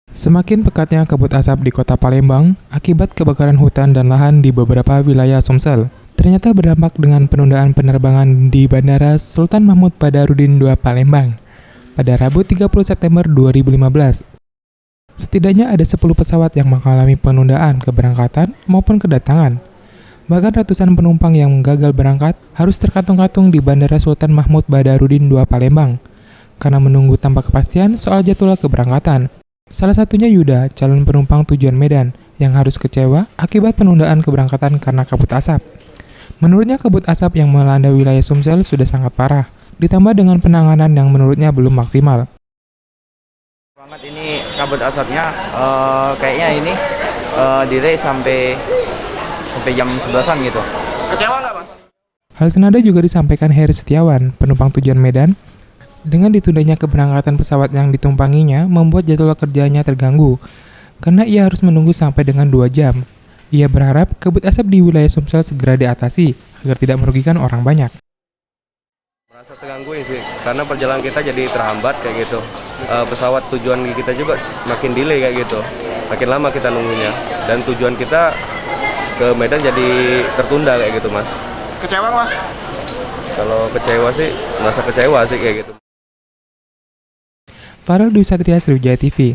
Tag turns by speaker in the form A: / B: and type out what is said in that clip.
A: Semakin pekatnya kabut asap di kota Palembang akibat kebakaran hutan dan lahan di beberapa wilayah Sumsel, ternyata berdampak dengan penundaan penerbangan di Bandara Sultan Mahmud Badarudin II Palembang pada Rabu 30 September 2015. Setidaknya ada 10 pesawat yang mengalami penundaan keberangkatan maupun kedatangan. Bahkan ratusan penumpang yang gagal berangkat harus terkatung-katung di Bandara Sultan Mahmud Badarudin II Palembang karena menunggu tanpa kepastian soal jadwal keberangkatan. Salah satunya Yuda, calon penumpang tujuan Medan, yang harus kecewa akibat penundaan keberangkatan karena kabut asap. Menurutnya kabut asap yang melanda wilayah Sumsel sudah sangat parah, ditambah dengan penanganan yang menurutnya belum maksimal.
B: Banget ini kabut asapnya, kayaknya ini delay sampai jam 11-an gitu. Kecewa nggak, Mas?
A: Hal senada juga disampaikan Heri Setiawan, penumpang tujuan Medan. Dengan ditundanya keberangkatan pesawat yang ditumpanginya membuat jadwal kerjanya terganggu, karena ia harus menunggu sampai dengan 2 jam. Ia berharap kabut asap di wilayah Sumsel segera diatasi, agar tidak merugikan orang banyak.
C: Merasa terganggu sih, karena perjalanan kita jadi terhambat kayak gitu. Pesawat tujuan kita juga makin delay kayak gitu. Makin lama kita nunggunya, dan tujuan kita ke Medan jadi tertunda kayak gitu, Mas.
B: Kecewa, Mas?
C: Kalau kecewa sih, merasa kecewa sih kayak gitu.
A: Farel Dwi Satria, Sriwijaya TV.